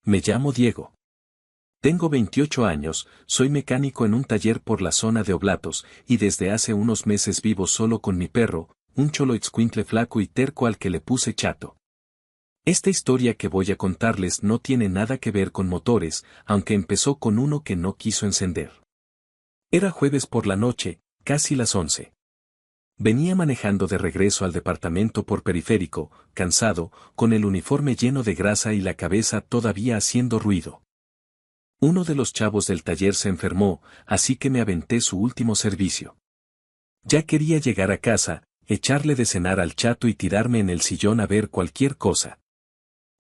Me llamo Diego. Tengo 28 años, soy mecánico en un taller por la zona de Oblatos, y desde hace unos meses vivo solo con mi perro, un choloitzcuintle flaco y terco al que le puse Chato. Esta historia que voy a contarles no tiene nada que ver con motores, aunque empezó con uno que no quiso encender. Era jueves por la noche, casi las 11. Venía manejando de regreso al departamento por Periférico, cansado, con el uniforme lleno de grasa y la cabeza todavía haciendo ruido. Uno de los chavos del taller se enfermó, así que me aventé su último servicio. Ya quería llegar a casa, echarle de cenar al Chato y tirarme en el sillón a ver cualquier cosa.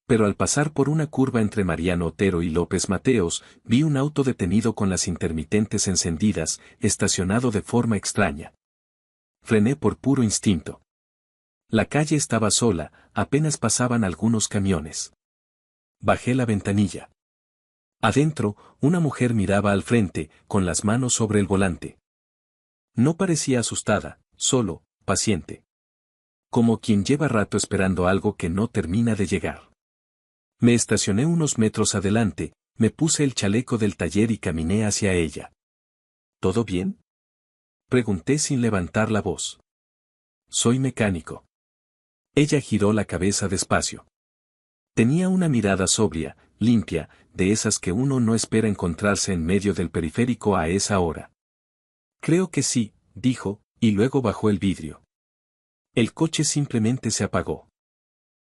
Pero al pasar por una curva entre Mariano Otero y López Mateos, vi un auto detenido con las intermitentes encendidas, estacionado de forma extraña. Frené por puro instinto. La calle estaba sola, apenas pasaban algunos camiones. Bajé la ventanilla. Adentro, una mujer miraba al frente, con las manos sobre el volante. No parecía asustada, solo, paciente. Como quien lleva rato esperando algo que no termina de llegar. Me estacioné unos metros adelante, me puse el chaleco del taller y caminé hacia ella. ¿Todo bien?, pregunté sin levantar la voz. Soy mecánico. Ella giró la cabeza despacio. Tenía una mirada sobria, limpia, de esas que uno no espera encontrarse en medio del periférico a esa hora. Creo que sí, dijo, y luego bajó el vidrio. El coche simplemente se apagó.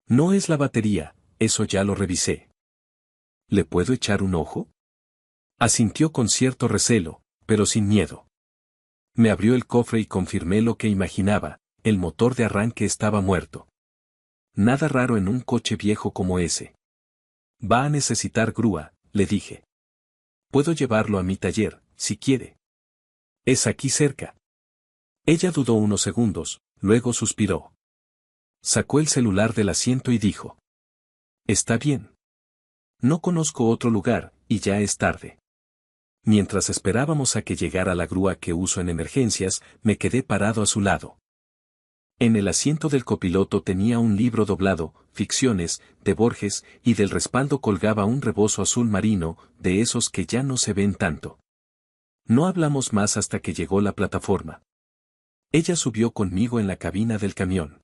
No es la batería, eso ya lo revisé. ¿Le puedo echar un ojo? Asintió con cierto recelo, pero sin miedo. Me abrió el cofre y confirmé lo que imaginaba, el motor de arranque estaba muerto. Nada raro en un coche viejo como ese. Va a necesitar grúa, le dije. Puedo llevarlo a mi taller, si quiere. Es aquí cerca. Ella dudó unos segundos, luego suspiró. Sacó el celular del asiento y dijo. Está bien. No conozco otro lugar, y ya es tarde. Mientras esperábamos a que llegara la grúa que uso en emergencias, me quedé parado a su lado. En el asiento del copiloto tenía un libro doblado, Ficciones, de Borges, y del respaldo colgaba un rebozo azul marino, de esos que ya no se ven tanto. No hablamos más hasta que llegó la plataforma. Ella subió conmigo en la cabina del camión.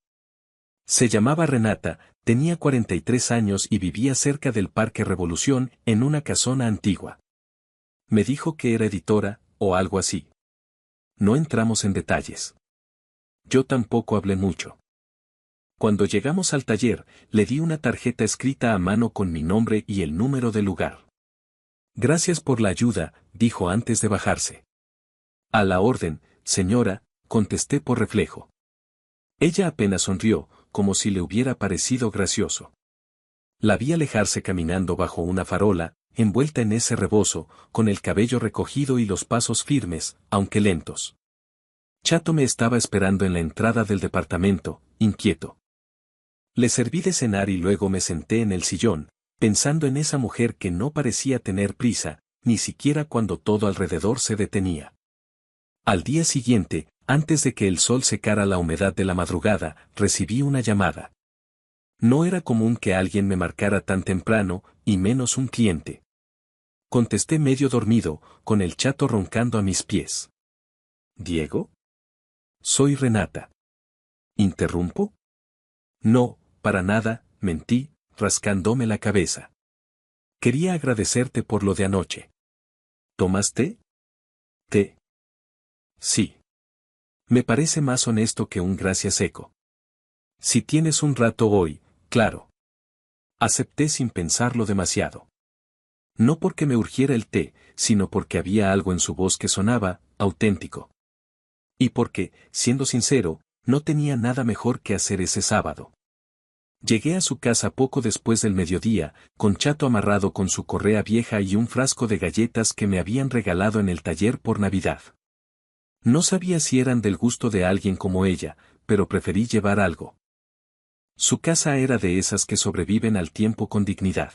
Se llamaba Renata, tenía 43 años y vivía cerca del Parque Revolución, en una casona antigua. Me dijo que era editora, o algo así. No entramos en detalles. Yo tampoco hablé mucho. Cuando llegamos al taller, le di una tarjeta escrita a mano con mi nombre y el número del lugar. Gracias por la ayuda, dijo antes de bajarse. A la orden, señora, contesté por reflejo. Ella apenas sonrió, como si le hubiera parecido gracioso. La vi alejarse caminando bajo una farola, envuelta en ese rebozo, con el cabello recogido y los pasos firmes, aunque lentos. Chato me estaba esperando en la entrada del departamento, inquieto. Le serví de cenar y luego me senté en el sillón, pensando en esa mujer que no parecía tener prisa, ni siquiera cuando todo alrededor se detenía. Al día siguiente, antes de que el sol secara la humedad de la madrugada, recibí una llamada. No era común que alguien me marcara tan temprano, y menos un cliente. Contesté medio dormido, con el Chato roncando a mis pies. ¿Diego? Soy Renata. ¿Interrumpo? No, para nada, mentí, rascándome la cabeza. Quería agradecerte por lo de anoche. ¿Tomas té? ¿Té? Sí. Me parece más honesto que un gracias seco. Si tienes un rato hoy, claro. Acepté sin pensarlo demasiado. No porque me urgiera el té, sino porque había algo en su voz que sonaba auténtico. Y porque, siendo sincero, no tenía nada mejor que hacer ese sábado. Llegué a su casa poco después del mediodía, con Chato amarrado con su correa vieja y un frasco de galletas que me habían regalado en el taller por Navidad. No sabía si eran del gusto de alguien como ella, pero preferí llevar algo. Su casa era de esas que sobreviven al tiempo con dignidad.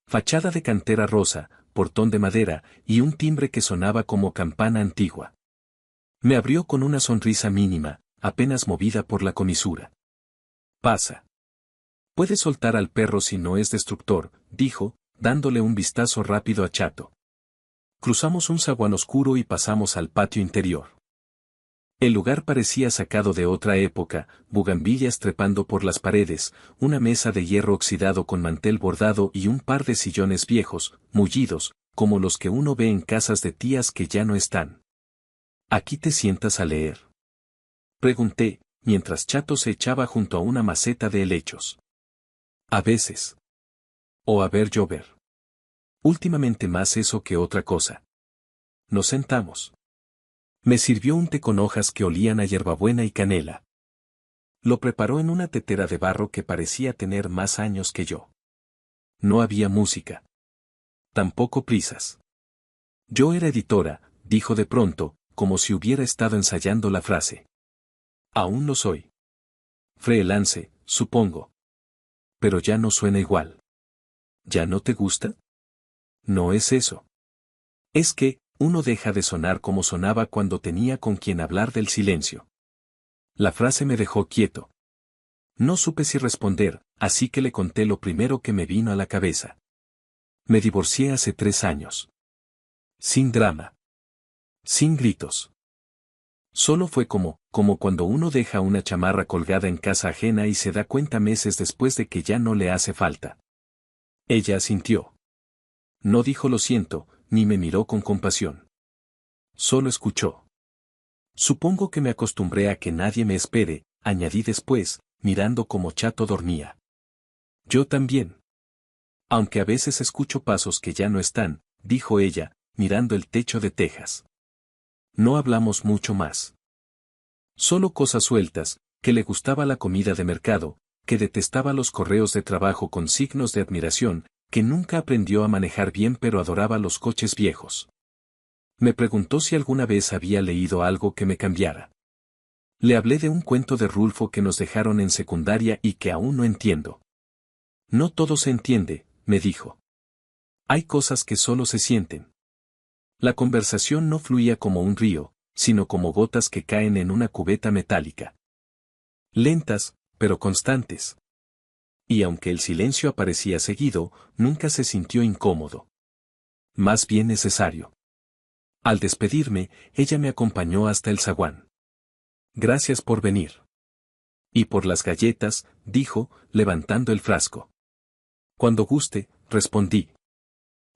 Fachada de cantera rosa, portón de madera, y un timbre que sonaba como campana antigua. Me abrió con una sonrisa mínima, apenas movida por la comisura. Pasa. Puedes soltar al perro si no es destructor, dijo, dándole un vistazo rápido a Chato. Cruzamos un zaguán oscuro y pasamos al patio interior. El lugar parecía sacado de otra época, bugambillas trepando por las paredes, una mesa de hierro oxidado con mantel bordado y un par de sillones viejos, mullidos, como los que uno ve en casas de tías que ya no están. ¿Aquí te sientas a leer?, pregunté, mientras Chato se echaba junto a una maceta de helechos. A veces. O a ver llover. Últimamente más eso que otra cosa. Nos sentamos. Me sirvió un té con hojas que olían a hierbabuena y canela. Lo preparó en una tetera de barro que parecía tener más años que yo. No había música. Tampoco prisas. Yo era editora, dijo de pronto, como si hubiera estado ensayando la frase. Aún lo soy. Freelance, supongo. Pero ya no suena igual. ¿Ya no te gusta? No es eso. Es que, uno deja de sonar como sonaba cuando tenía con quien hablar del silencio. La frase me dejó quieto. No supe si responder, así que le conté lo primero que me vino a la cabeza. Me divorcié hace 3 años. Sin drama. Sin gritos. Solo fue como cuando uno deja una chamarra colgada en casa ajena y se da cuenta meses después de que ya no le hace falta. Ella asintió. No dijo lo siento, ni me miró con compasión. Solo escuchó. Supongo que me acostumbré a que nadie me espere, añadí después, mirando cómo Chato dormía. Yo también. Aunque a veces escucho pasos que ya no están, dijo ella, mirando el techo de tejas. No hablamos mucho más. Solo cosas sueltas, que le gustaba la comida de mercado, que detestaba los correos de trabajo con signos de admiración, que nunca aprendió a manejar bien pero adoraba los coches viejos. Me preguntó si alguna vez había leído algo que me cambiara. Le hablé de un cuento de Rulfo que nos dejaron en secundaria y que aún no entiendo. No todo se entiende, me dijo. Hay cosas que solo se sienten. La conversación no fluía como un río, sino como gotas que caen en una cubeta metálica. Lentas, pero constantes. Y aunque el silencio aparecía seguido, nunca se sintió incómodo. Más bien necesario. Al despedirme, ella me acompañó hasta el zaguán. Gracias por venir. Y por las galletas, dijo, levantando el frasco. Cuando guste, respondí.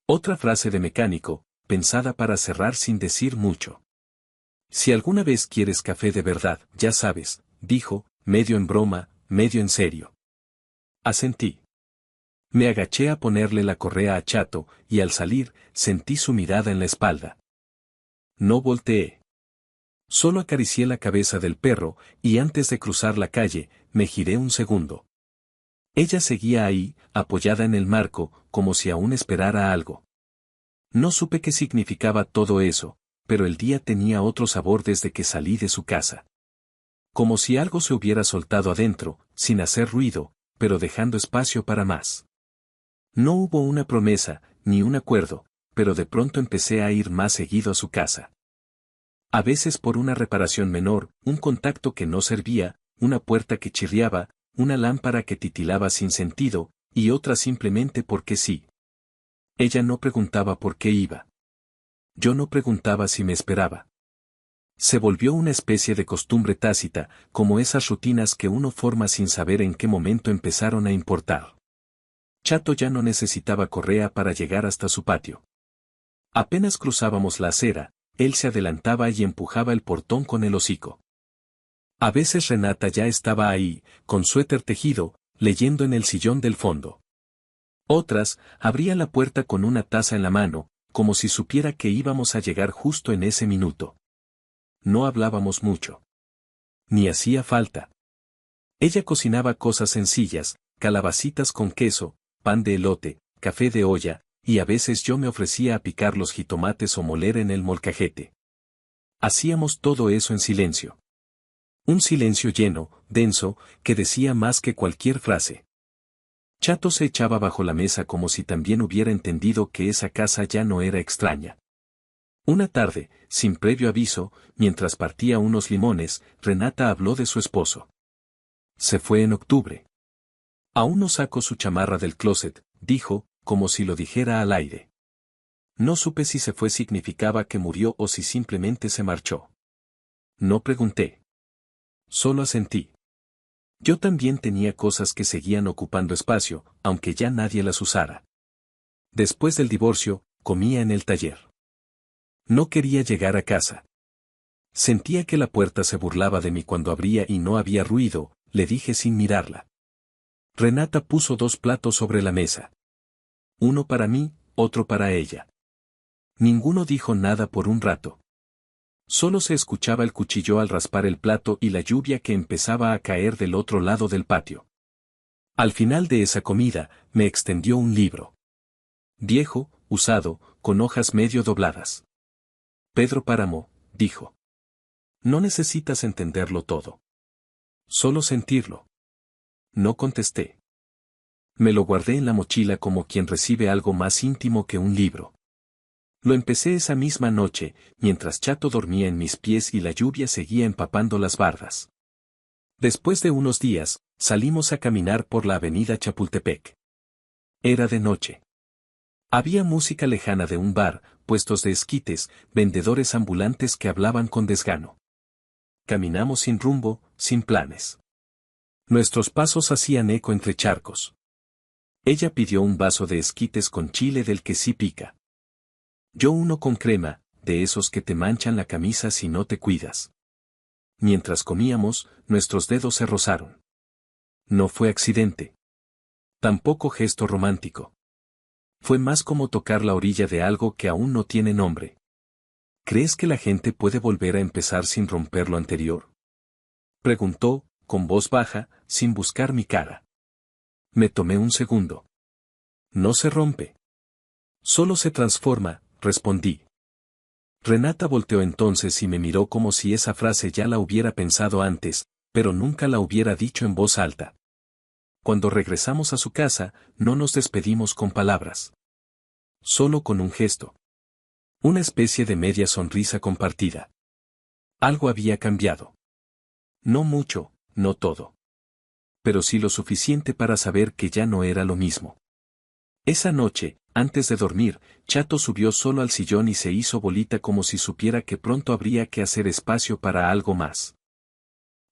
Otra frase de mecánico, pensada para cerrar sin decir mucho. Si alguna vez quieres café de verdad, ya sabes, dijo, medio en broma, medio en serio. Asentí. Me agaché a ponerle la correa a Chato, y al salir, sentí su mirada en la espalda. No volteé. Solo acaricié la cabeza del perro, y antes de cruzar la calle, me giré un segundo. Ella seguía ahí, apoyada en el marco, como si aún esperara algo. No supe qué significaba todo eso, pero el día tenía otro sabor desde que salí de su casa. Como si algo se hubiera soltado adentro, sin hacer ruido, pero dejando espacio para más. No hubo una promesa, ni un acuerdo, pero de pronto empecé a ir más seguido a su casa. A veces por una reparación menor, un contacto que no servía, una puerta que chirriaba, una lámpara que titilaba sin sentido, y otra simplemente porque sí. Ella no preguntaba por qué iba. Yo no preguntaba si me esperaba. Se volvió una especie de costumbre tácita, como esas rutinas que uno forma sin saber en qué momento empezaron a importar. Chato ya no necesitaba correa para llegar hasta su patio. Apenas cruzábamos la acera, él se adelantaba y empujaba el portón con el hocico. A veces Renata ya estaba ahí, con suéter tejido, leyendo en el sillón del fondo. Otras, abría la puerta con una taza en la mano, como si supiera que íbamos a llegar justo en ese minuto. No hablábamos mucho. Ni hacía falta. Ella cocinaba cosas sencillas, calabacitas con queso, pan de elote, café de olla, y a veces yo me ofrecía a picar los jitomates o moler en el molcajete. Hacíamos todo eso en silencio. Un silencio lleno, denso, que decía más que cualquier frase. Chato se echaba bajo la mesa como si también hubiera entendido que esa casa ya no era extraña. Una tarde, sin previo aviso, mientras partía unos limones, Renata habló de su esposo. Se fue en octubre. Aún no sacó su chamarra del closet, dijo, como si lo dijera al aire. No supe si se fue significaba que murió o si simplemente se marchó. No pregunté. Solo asentí. Yo también tenía cosas que seguían ocupando espacio, aunque ya nadie las usara. Después del divorcio, comía en el taller. No quería llegar a casa. Sentía que la puerta se burlaba de mí cuando abría y no había ruido, le dije sin mirarla. Renata puso 2 platos sobre la mesa. Uno para mí, otro para ella. Ninguno dijo nada por un rato. Solo se escuchaba el cuchillo al raspar el plato y la lluvia que empezaba a caer del otro lado del patio. Al final de esa comida, me extendió un libro. Viejo, usado, con hojas medio dobladas. Pedro Páramo, dijo. No necesitas entenderlo todo. Solo sentirlo. No contesté. Me lo guardé en la mochila como quien recibe algo más íntimo que un libro. Lo empecé esa misma noche, mientras Chato dormía en mis pies y la lluvia seguía empapando las bardas. Después de unos días, salimos a caminar por la avenida Chapultepec. Era de noche. Había música lejana de un bar, puestos de esquites, vendedores ambulantes que hablaban con desgano. Caminamos sin rumbo, sin planes. Nuestros pasos hacían eco entre charcos. Ella pidió un vaso de esquites con chile del que sí pica. Yo uno con crema, de esos que te manchan la camisa si no te cuidas. Mientras comíamos, nuestros dedos se rozaron. No fue accidente. Tampoco gesto romántico. Fue más como tocar la orilla de algo que aún no tiene nombre. ¿Crees que la gente puede volver a empezar sin romper lo anterior? Preguntó, con voz baja, sin buscar mi cara. Me tomé un segundo. No se rompe. Solo se transforma, respondí. Renata volteó entonces y me miró como si esa frase ya la hubiera pensado antes, pero nunca la hubiera dicho en voz alta. Cuando regresamos a su casa, no nos despedimos con palabras. Solo con un gesto. Una especie de media sonrisa compartida. Algo había cambiado. No mucho, no todo. Pero sí lo suficiente para saber que ya no era lo mismo. Esa noche, antes de dormir, Chato subió solo al sillón y se hizo bolita como si supiera que pronto habría que hacer espacio para algo más.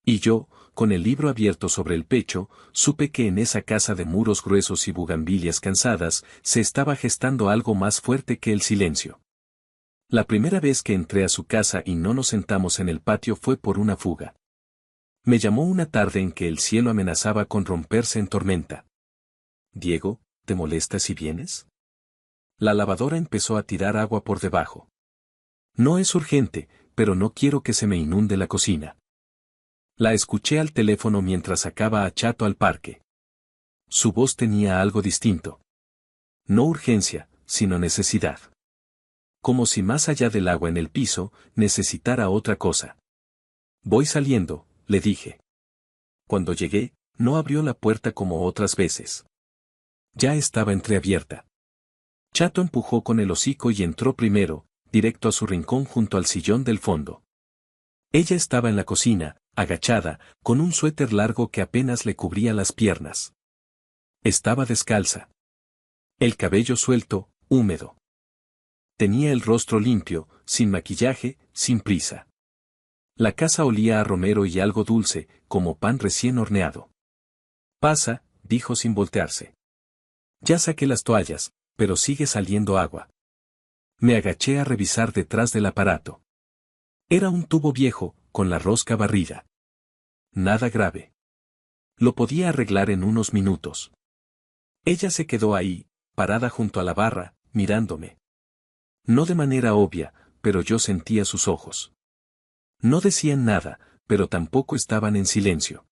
Y yo, con el libro abierto sobre el pecho, supe que en esa casa de muros gruesos y bugambilias cansadas, se estaba gestando algo más fuerte que el silencio. La primera vez que entré a su casa y no nos sentamos en el patio fue por una fuga. Me llamó una tarde en que el cielo amenazaba con romperse en tormenta. Diego, ¿te molesta si vienes? La lavadora empezó a tirar agua por debajo. No es urgente, pero no quiero que se me inunde la cocina. La escuché al teléfono mientras sacaba a Chato al parque. Su voz tenía algo distinto. No urgencia, sino necesidad. Como si más allá del agua en el piso, necesitara otra cosa. Voy saliendo, le dije. Cuando llegué, no abrió la puerta como otras veces. Ya estaba entreabierta. Chato empujó con el hocico y entró primero, directo a su rincón junto al sillón del fondo. Ella estaba en la cocina, agachada, con un suéter largo que apenas le cubría las piernas. Estaba descalza. El cabello suelto, húmedo. Tenía el rostro limpio, sin maquillaje, sin prisa. La casa olía a romero y algo dulce, como pan recién horneado. Pasa, dijo sin voltearse. Ya saqué las toallas, pero sigue saliendo agua. Me agaché a revisar detrás del aparato. Era un tubo viejo, con la rosca barrida. Nada grave. Lo podía arreglar en unos minutos. Ella se quedó ahí, parada junto a la barra, mirándome. No de manera obvia, pero yo sentía sus ojos. No decían nada, pero tampoco estaban en silencio.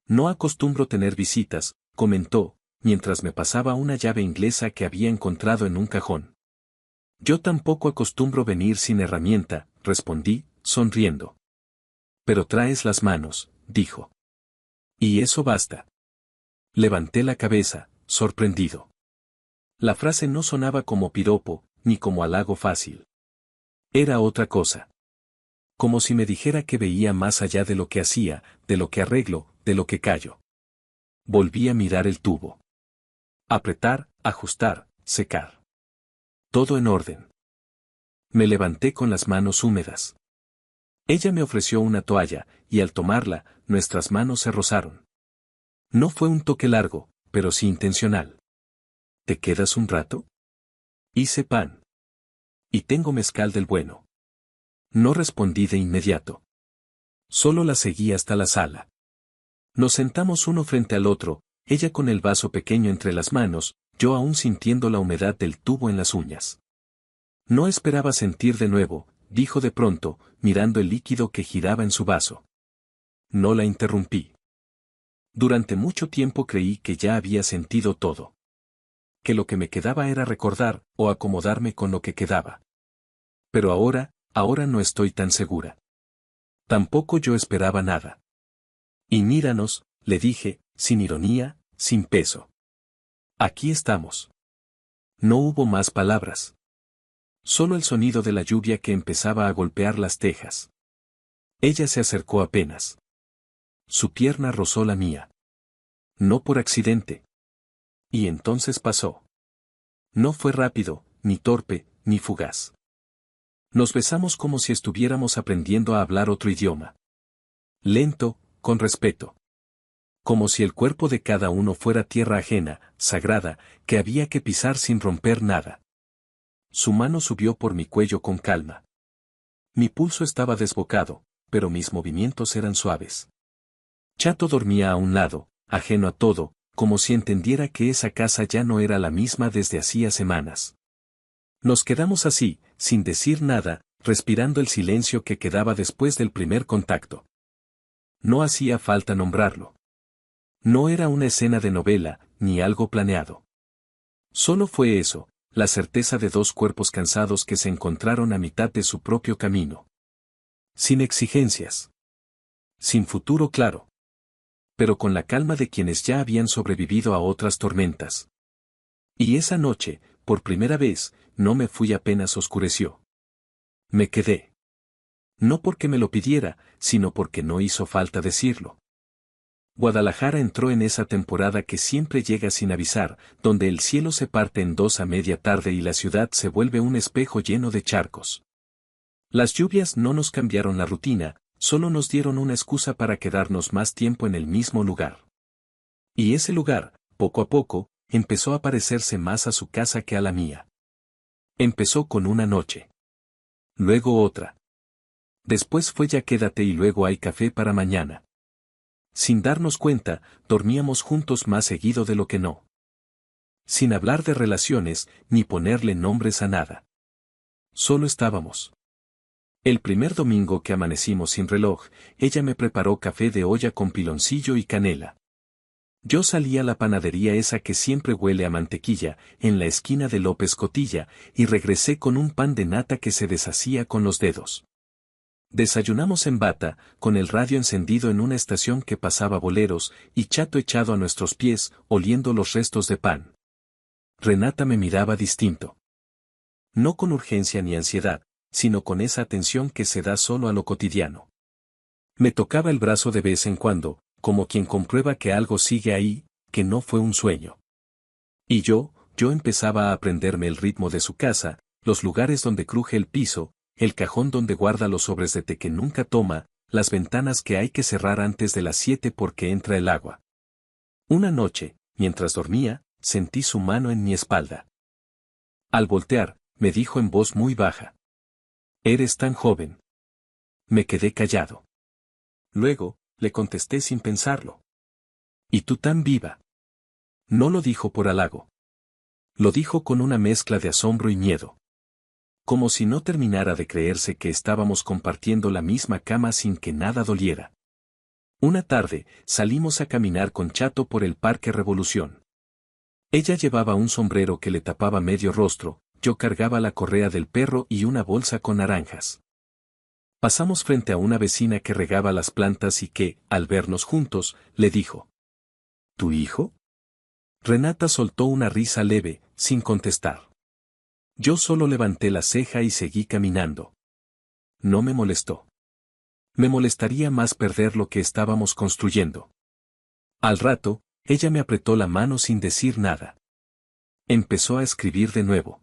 No acostumbro tener visitas, comentó, mientras me pasaba una llave inglesa que había encontrado en un cajón. Yo tampoco acostumbro venir sin herramienta, respondí, sonriendo. Pero traes las manos, dijo. Y eso basta. Levanté la cabeza, sorprendido. La frase no sonaba como piropo, ni como halago fácil. Era otra cosa. Como si me dijera que veía más allá de lo que hacía, de lo que arreglo, de lo que callo. Volví a mirar el tubo. Apretar, Ajustar, secar. Todo en orden. Me levanté con las manos húmedas. Ella me ofreció una toalla, y al tomarla, nuestras manos se rozaron. No fue un toque largo, pero sí intencional. ¿Te quedas un rato? Hice pan. Y tengo mezcal del bueno. No respondí de inmediato. Solo la seguí hasta la sala. Nos sentamos uno frente al otro, ella con el vaso pequeño entre las manos, yo aún sintiendo la humedad del tubo en las uñas. No esperaba sentir de nuevo, dijo de pronto, mirando el líquido que giraba en su vaso. No la interrumpí. Durante mucho tiempo creí que ya había sentido todo. Que lo que me quedaba era recordar, o acomodarme con lo que quedaba. Pero ahora no estoy tan segura. Tampoco yo esperaba nada. Y míranos, le dije, sin ironía, sin peso. Aquí estamos. No hubo más palabras. Solo el sonido de la lluvia que empezaba a golpear las tejas. Ella se acercó apenas. Su pierna rozó la mía. No por accidente. Y entonces pasó. No fue rápido, ni torpe, ni fugaz. Nos besamos como si estuviéramos aprendiendo a hablar otro idioma. Lento, con respeto. Como si el cuerpo de cada uno fuera tierra ajena, sagrada, que había que pisar sin romper nada. Su mano subió por mi cuello con calma. Mi pulso estaba desbocado, pero mis movimientos eran suaves. Chato dormía a un lado, ajeno a todo, como si entendiera que esa casa ya no era la misma desde hacía semanas. Nos quedamos así, sin decir nada, respirando el silencio que quedaba después del primer contacto. No hacía falta nombrarlo. No era una escena de novela, ni algo planeado. Solo fue eso, la certeza de dos cuerpos cansados que se encontraron a mitad de su propio camino. Sin exigencias. Sin futuro claro. Pero con la calma de quienes ya habían sobrevivido a otras tormentas. Y esa noche, por primera vez, no me fui apenas oscureció. Me quedé. No porque me lo pidiera, sino porque no hizo falta decirlo. Guadalajara entró en esa temporada que siempre llega sin avisar, donde el cielo se parte en dos a media tarde y la ciudad se vuelve un espejo lleno de charcos. Las lluvias no nos cambiaron la rutina, solo nos dieron una excusa para quedarnos más tiempo en el mismo lugar. Y ese lugar, poco a poco, empezó a parecerse más a su casa que a la mía. Empezó con una noche. Luego otra. Después fue ya quédate y luego hay café para mañana. Sin darnos cuenta, dormíamos juntos más seguido de lo que no. Sin hablar de relaciones, ni ponerle nombres a nada. Solo estábamos. El primer domingo que amanecimos sin reloj, ella me preparó café de olla con piloncillo y canela. Yo salí a la panadería esa que siempre huele a mantequilla, en la esquina de López Cotilla, y regresé con un pan de nata que se deshacía con los dedos. Desayunamos en bata, con el radio encendido en una estación que pasaba boleros, y Chato echado a nuestros pies, oliendo los restos de pan. Renata me miraba distinto. No con urgencia ni ansiedad, sino con esa atención que se da solo a lo cotidiano. Me tocaba el brazo de vez en cuando, como quien comprueba que algo sigue ahí, que no fue un sueño. Y yo empezaba a aprenderme el ritmo de su casa, los lugares donde cruje el piso, el cajón donde guarda los sobres de té que nunca toma, las ventanas que hay que cerrar antes de las 7 porque entra el agua. Una noche, mientras dormía, sentí su mano en mi espalda. Al voltear, me dijo en voz muy baja. «Eres tan joven». Me quedé callado. Luego, le contesté sin pensarlo. «Y tú tan viva». No lo dijo por halago. Lo dijo con una mezcla de asombro y miedo. Como si no terminara de creerse que estábamos compartiendo la misma cama sin que nada doliera. Una tarde, salimos a caminar con Chato por el Parque Revolución. Ella llevaba un sombrero que le tapaba medio rostro, yo cargaba la correa del perro y una bolsa con naranjas. Pasamos frente a una vecina que regaba las plantas y que, al vernos juntos, le dijo: «¿Tu hijo?». Renata soltó una risa leve, sin contestar. Yo solo levanté la ceja y seguí caminando. No me molestó. Me molestaría más perder lo que estábamos construyendo. Al rato, ella me apretó la mano sin decir nada. Empezó a escribir de nuevo.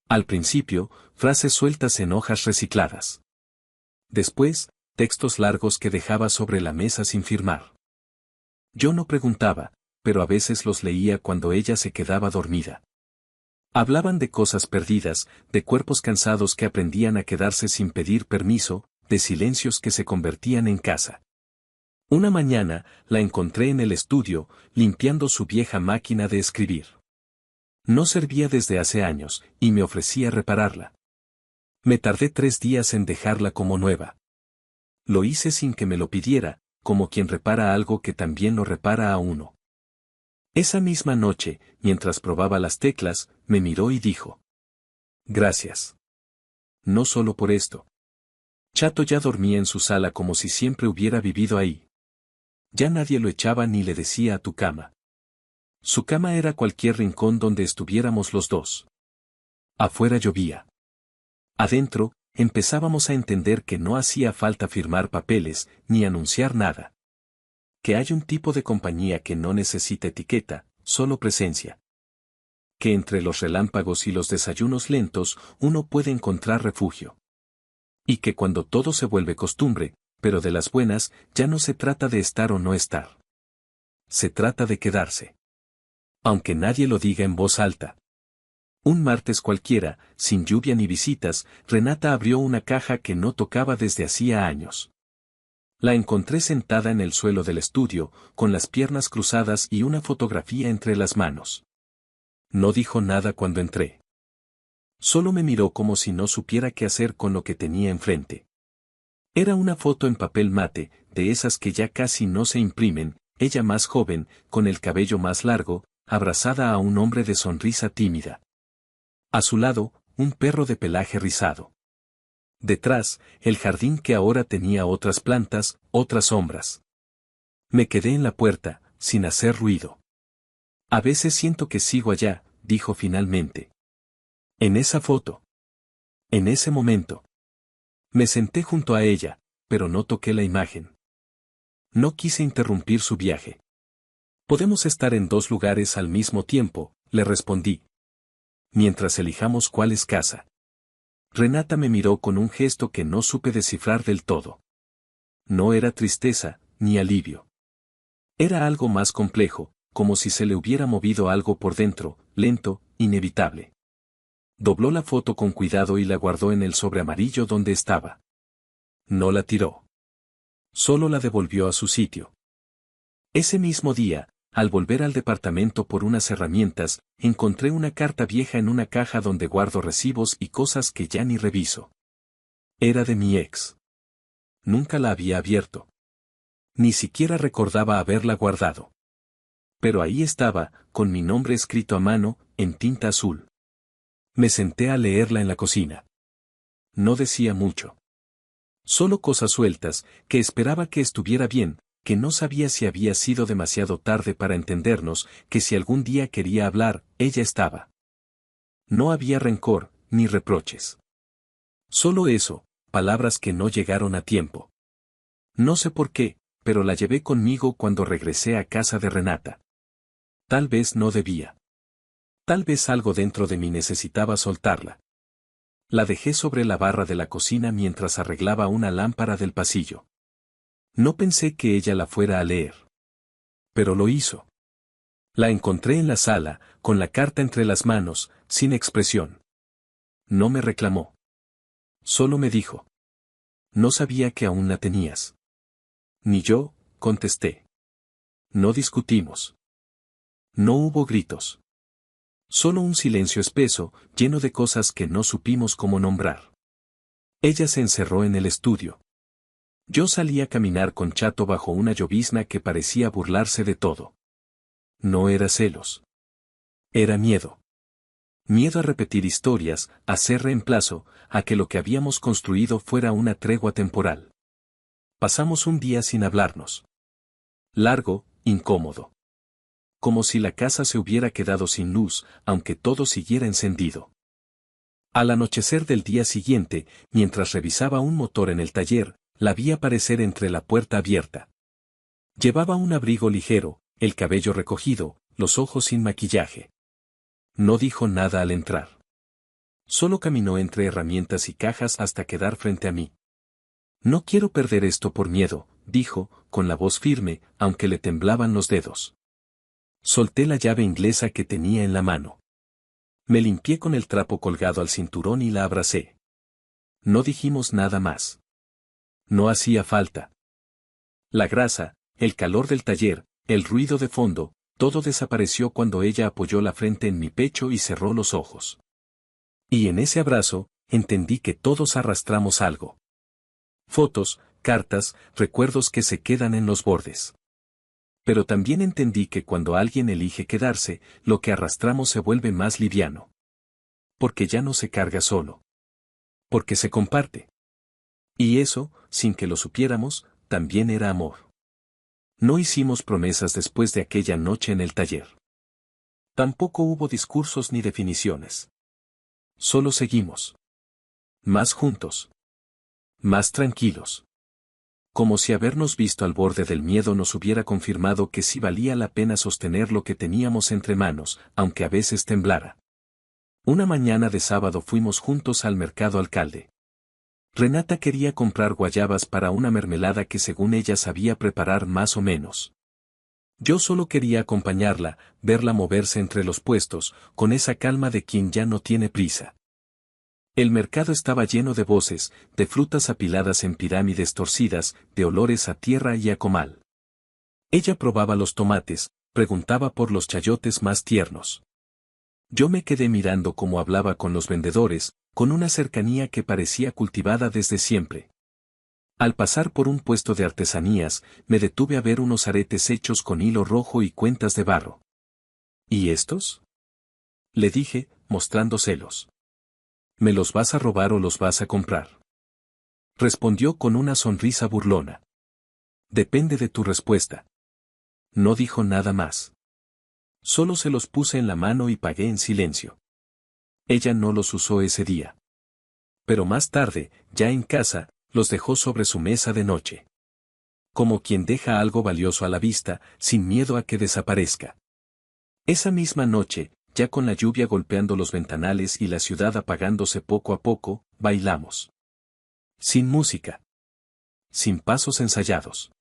Al principio, frases sueltas en hojas recicladas. Después, textos largos que dejaba sobre la mesa sin firmar. Yo no preguntaba, pero a veces los leía cuando ella se quedaba dormida. Hablaban de cosas perdidas, de cuerpos cansados que aprendían a quedarse sin pedir permiso, de silencios que se convertían en casa. Una mañana, la encontré en el estudio, limpiando su vieja máquina de escribir. No servía desde hace años, y me ofrecía repararla. Me tardé 3 días en dejarla como nueva. Lo hice sin que me lo pidiera, como quien repara algo que también lo repara a uno. Esa misma noche, mientras probaba las teclas, me miró y dijo: «Gracias. No solo por esto». Chato ya dormía en su sala como si siempre hubiera vivido ahí. Ya nadie lo echaba ni le decía a tu cama. Su cama era cualquier rincón donde estuviéramos los dos. Afuera llovía. Adentro, empezábamos a entender que no hacía falta firmar papeles, ni anunciar nada. Que hay un tipo de compañía que no necesita etiqueta, solo presencia. Que entre los relámpagos y los desayunos lentos uno puede encontrar refugio. Y que cuando todo se vuelve costumbre, pero de las buenas, ya no se trata de estar o no estar. Se trata de quedarse. Aunque nadie lo diga en voz alta. Un martes cualquiera, sin lluvia ni visitas, Renata abrió una caja que no tocaba desde hacía años. La encontré sentada en el suelo del estudio, con las piernas cruzadas y una fotografía entre las manos. No dijo nada cuando entré. Solo me miró como si no supiera qué hacer con lo que tenía enfrente. Era una foto en papel mate, de esas que ya casi no se imprimen, ella más joven, con el cabello más largo, abrazada a un hombre de sonrisa tímida. A su lado, un perro de pelaje rizado. Detrás, el jardín que ahora tenía otras plantas, otras sombras. Me quedé en la puerta, sin hacer ruido. A veces siento que sigo allá, dijo finalmente. En esa foto. En ese momento. Me senté junto a ella, pero no toqué la imagen. No quise interrumpir su viaje. Podemos estar en 2 lugares al mismo tiempo, le respondí. Mientras elijamos cuál es casa. Renata me miró con un gesto que no supe descifrar del todo. No era tristeza, ni alivio. Era algo más complejo, como si se le hubiera movido algo por dentro, lento, inevitable. Dobló la foto con cuidado y la guardó en el sobre amarillo donde estaba. No la tiró. Solo la devolvió a su sitio. Ese mismo día, al volver al departamento por unas herramientas, encontré una carta vieja en una caja donde guardo recibos y cosas que ya ni reviso. Era de mi ex. Nunca la había abierto. Ni siquiera recordaba haberla guardado. Pero ahí estaba, con mi nombre escrito a mano, en tinta azul. Me senté a leerla en la cocina. No decía mucho. Solo cosas sueltas, que esperaba que estuviera bien, que no sabía si había sido demasiado tarde para entendernos, que si algún día quería hablar, ella estaba. No había rencor, ni reproches. Solo eso, palabras que no llegaron a tiempo. No sé por qué, pero la llevé conmigo cuando regresé a casa de Renata. Tal vez no debía. Tal vez algo dentro de mí necesitaba soltarla. La dejé sobre la barra de la cocina mientras arreglaba una lámpara del pasillo. No pensé que ella la fuera a leer. Pero lo hizo. La encontré en la sala, con la carta entre las manos, sin expresión. No me reclamó. Solo me dijo. No sabía que aún la tenías. Ni yo, contesté. No discutimos. No hubo gritos. Solo un silencio espeso, lleno de cosas que no supimos cómo nombrar. Ella se encerró en el estudio. Yo salí a caminar con Chato bajo una llovizna que parecía burlarse de todo. No era celos. Era miedo. Miedo a repetir historias, a hacer reemplazo, a que lo que habíamos construido fuera una tregua temporal. Pasamos un día sin hablarnos. Largo, incómodo. Como si la casa se hubiera quedado sin luz, aunque todo siguiera encendido. Al anochecer del día siguiente, mientras revisaba un motor en el taller, la vi aparecer entre la puerta abierta. Llevaba un abrigo ligero, el cabello recogido, los ojos sin maquillaje. No dijo nada al entrar. Solo caminó entre herramientas y cajas hasta quedar frente a mí. No quiero perder esto por miedo, dijo, con la voz firme, aunque le temblaban los dedos. Solté la llave inglesa que tenía en la mano. Me limpié con el trapo colgado al cinturón y la abracé. No dijimos nada más. No hacía falta. La grasa, el calor del taller, el ruido de fondo, todo desapareció cuando ella apoyó la frente en mi pecho y cerró los ojos. Y en ese abrazo, entendí que todos arrastramos algo. Fotos, cartas, recuerdos que se quedan en los bordes. Pero también entendí que cuando alguien elige quedarse, lo que arrastramos se vuelve más liviano. Porque ya no se carga solo. Porque se comparte. Y eso, sin que lo supiéramos, también era amor. No hicimos promesas después de aquella noche en el taller. Tampoco hubo discursos ni definiciones. Solo seguimos. Más juntos. Más tranquilos. Como si habernos visto al borde del miedo nos hubiera confirmado que sí valía la pena sostener lo que teníamos entre manos, aunque a veces temblara. Una mañana de sábado fuimos juntos al mercado Alcalde. Renata quería comprar guayabas para una mermelada que según ella sabía preparar más o menos. Yo solo quería acompañarla, verla moverse entre los puestos, con esa calma de quien ya no tiene prisa. El mercado estaba lleno de voces, de frutas apiladas en pirámides torcidas, de olores a tierra y a comal. Ella probaba los tomates, preguntaba por los chayotes más tiernos. Yo me quedé mirando cómo hablaba con los vendedores, con una cercanía que parecía cultivada desde siempre. Al pasar por un puesto de artesanías, me detuve a ver unos aretes hechos con hilo rojo y cuentas de barro. ¿Y estos?, le dije, mostrando celos. ¿Me los vas a robar o los vas a comprar?, respondió con una sonrisa burlona. Depende de tu respuesta. No dijo nada más. Solo se los puse en la mano y pagué en silencio. Ella no los usó ese día. Pero más tarde, ya en casa, los dejó sobre su mesa de noche. Como quien deja algo valioso a la vista, sin miedo a que desaparezca. Esa misma noche, ya con la lluvia golpeando los ventanales y la ciudad apagándose poco a poco, bailamos. Sin música. Sin pasos ensayados.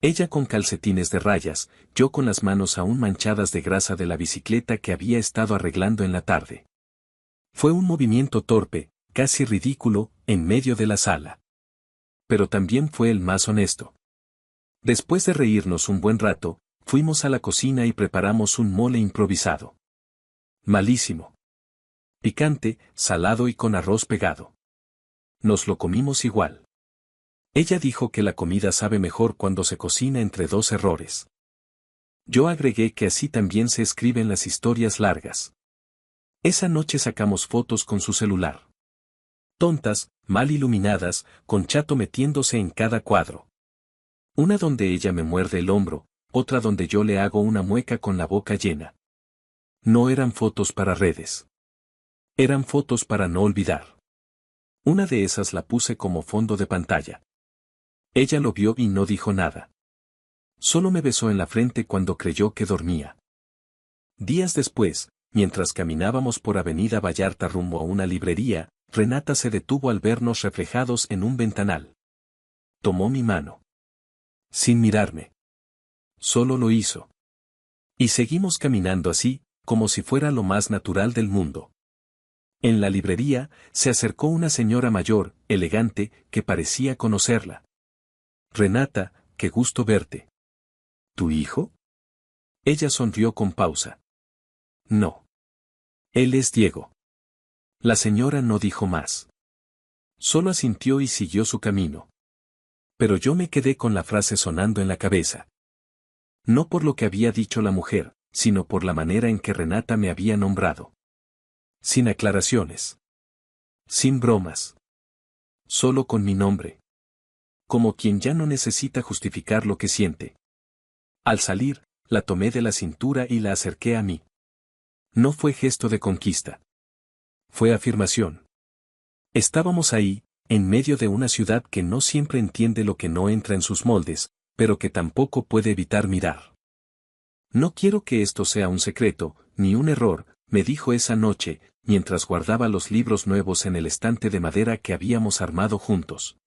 Ella con calcetines de rayas, yo con las manos aún manchadas de grasa de la bicicleta que había estado arreglando en la tarde. Fue un movimiento torpe, casi ridículo, en medio de la sala. Pero también fue el más honesto. Después de reírnos un buen rato, fuimos a la cocina y preparamos un mole improvisado. Malísimo. Picante, salado y con arroz pegado. Nos lo comimos igual. Ella dijo que la comida sabe mejor cuando se cocina entre dos errores. Yo agregué que así también se escriben las historias largas. Esa noche sacamos fotos con su celular. Tontas, mal iluminadas, con Chato metiéndose en cada cuadro. Una donde ella me muerde el hombro, otra donde yo le hago una mueca con la boca llena. No eran fotos para redes. Eran fotos para no olvidar. Una de esas la puse como fondo de pantalla. Ella lo vio y no dijo nada. Solo me besó en la frente cuando creyó que dormía. Días después, mientras caminábamos por Avenida Vallarta rumbo a una librería, Renata se detuvo al vernos reflejados en un ventanal. Tomó mi mano. Sin mirarme. Solo lo hizo. Y seguimos caminando así, como si fuera lo más natural del mundo. En la librería, se acercó una señora mayor, elegante, que parecía conocerla. Renata, qué gusto verte. ¿Tu hijo? Ella sonrió con pausa. No. Él es Diego. La señora no dijo más. Solo asintió y siguió su camino. Pero yo me quedé con la frase sonando en la cabeza. No por lo que había dicho la mujer, sino por la manera en que Renata me había nombrado. Sin aclaraciones. Sin bromas. Solo con mi nombre. Como quien ya no necesita justificar lo que siente. Al salir, la tomé de la cintura y la acerqué a mí. No fue gesto de conquista. Fue afirmación. Estábamos ahí, en medio de una ciudad que no siempre entiende lo que no entra en sus moldes, pero que tampoco puede evitar mirar. No quiero que esto sea un secreto, ni un error, me dijo esa noche, mientras guardaba los libros nuevos en el estante de madera que habíamos armado juntos.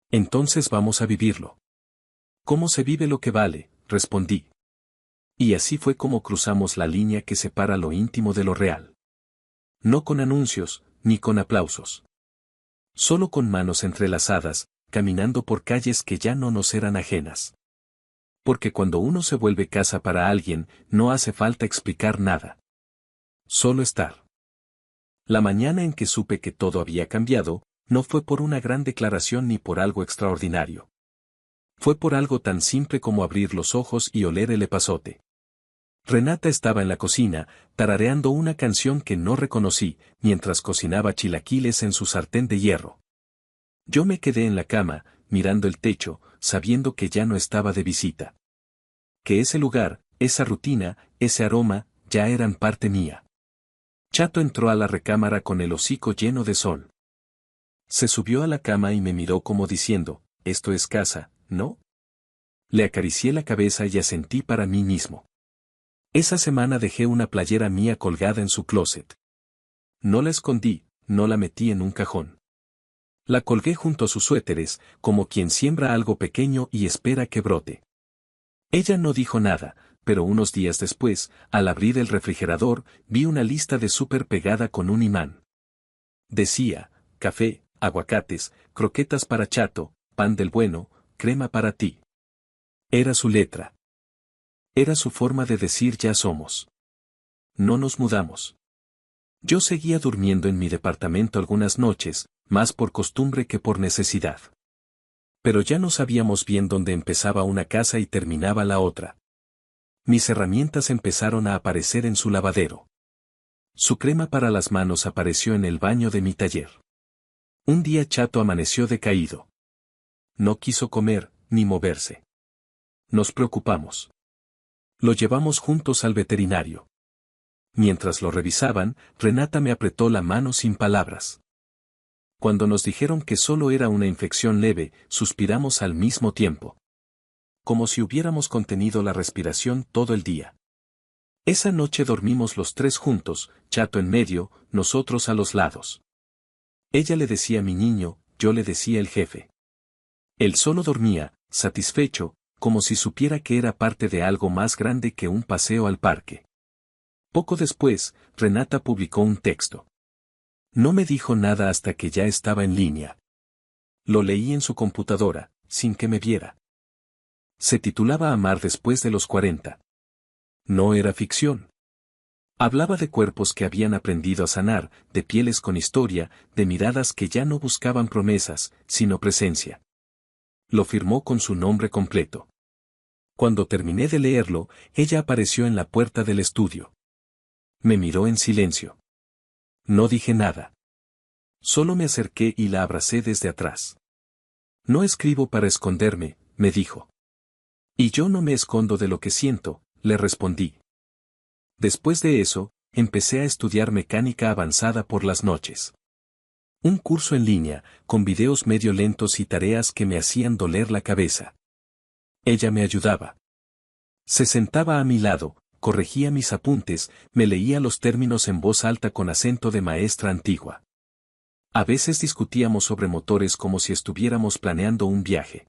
Entonces vamos a vivirlo. ¿Cómo se vive lo que vale?, respondí. Y así fue como cruzamos la línea que separa lo íntimo de lo real. No con anuncios, ni con aplausos. Solo con manos entrelazadas, caminando por calles que ya no nos eran ajenas. Porque cuando uno se vuelve casa para alguien, no hace falta explicar nada. Solo estar. La mañana en que supe que todo había cambiado, no fue por una gran declaración ni por algo extraordinario. Fue por algo tan simple como abrir los ojos y oler el epazote. Renata estaba en la cocina, tarareando una canción que no reconocí, mientras cocinaba chilaquiles en su sartén de hierro. Yo me quedé en la cama, mirando el techo, sabiendo que ya no estaba de visita. Que ese lugar, esa rutina, ese aroma, ya eran parte mía. Chato entró a la recámara con el hocico lleno de sol. Se subió a la cama y me miró como diciendo, «Esto es casa, ¿no?». Le acaricié la cabeza y asentí para mí mismo. Esa semana dejé una playera mía colgada en su closet. No la escondí, no la metí en un cajón. La colgué junto a sus suéteres, como quien siembra algo pequeño y espera que brote. Ella no dijo nada, pero unos días después, al abrir el refrigerador, vi una lista de súper pegada con un imán. Decía, café, aguacates, croquetas para Chato, pan del bueno, crema para ti. Era su letra. Era su forma de decir ya somos. No nos mudamos. Yo seguía durmiendo en mi departamento algunas noches, más por costumbre que por necesidad. Pero ya no sabíamos bien dónde empezaba una casa y terminaba la otra. Mis herramientas empezaron a aparecer en su lavadero. Su crema para las manos apareció en el baño de mi taller. Un día Chato amaneció decaído. No quiso comer, ni moverse. Nos preocupamos. Lo llevamos juntos al veterinario. Mientras lo revisaban, Renata me apretó la mano sin palabras. Cuando nos dijeron que solo era una infección leve, suspiramos al mismo tiempo. Como si hubiéramos contenido la respiración todo el día. Esa noche dormimos los tres juntos, Chato en medio, nosotros a los lados. Ella le decía mi niño, yo le decía el jefe. Él solo dormía, satisfecho, como si supiera que era parte de algo más grande que un paseo al parque. Poco después, Renata publicó un texto. No me dijo nada hasta que ya estaba en línea. Lo leí en su computadora, sin que me viera. Se titulaba Amar después de los 40. No era ficción. Hablaba de cuerpos que habían aprendido a sanar, de pieles con historia, de miradas que ya no buscaban promesas, sino presencia. Lo firmó con su nombre completo. Cuando terminé de leerlo, ella apareció en la puerta del estudio. Me miró en silencio. No dije nada. Solo me acerqué y la abracé desde atrás. No escribo para esconderme, me dijo. Y yo no me escondo de lo que siento, le respondí. Después de eso, empecé a estudiar mecánica avanzada por las noches. Un curso en línea, con videos medio lentos y tareas que me hacían doler la cabeza. Ella me ayudaba. Se sentaba a mi lado, corregía mis apuntes, me leía los términos en voz alta con acento de maestra antigua. A veces discutíamos sobre motores como si estuviéramos planeando un viaje.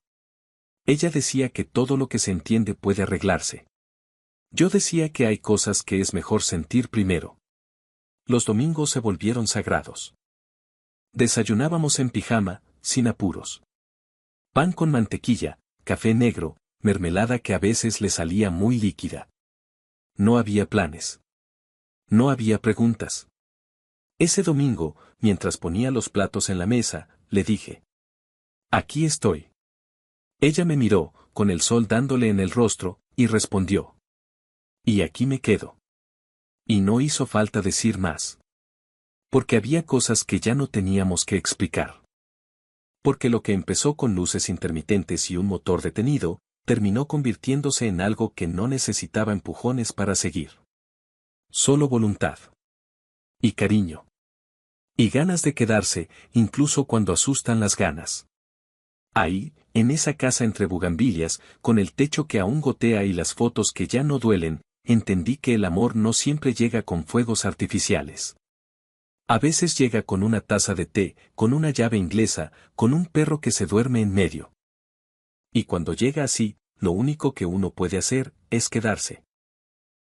Ella decía que todo lo que se entiende puede arreglarse. Yo decía que hay cosas que es mejor sentir primero. Los domingos se volvieron sagrados. Desayunábamos en pijama, sin apuros. Pan con mantequilla, café negro, mermelada que a veces le salía muy líquida. No había planes. No había preguntas. Ese domingo, mientras ponía los platos en la mesa, le dije. Aquí estoy. Ella me miró, con el sol dándole en el rostro, y respondió. Y aquí me quedo. Y no hizo falta decir más. Porque había cosas que ya no teníamos que explicar. Porque lo que empezó con luces intermitentes y un motor detenido, terminó convirtiéndose en algo que no necesitaba empujones para seguir. Solo voluntad. Y cariño. Y ganas de quedarse, incluso cuando asustan las ganas. Ahí, en esa casa entre bugambilias, con el techo que aún gotea y las fotos que ya no duelen, entendí que el amor no siempre llega con fuegos artificiales. A veces llega con una taza de té, con una llave inglesa, con un perro que se duerme en medio. Y cuando llega así, lo único que uno puede hacer, es quedarse.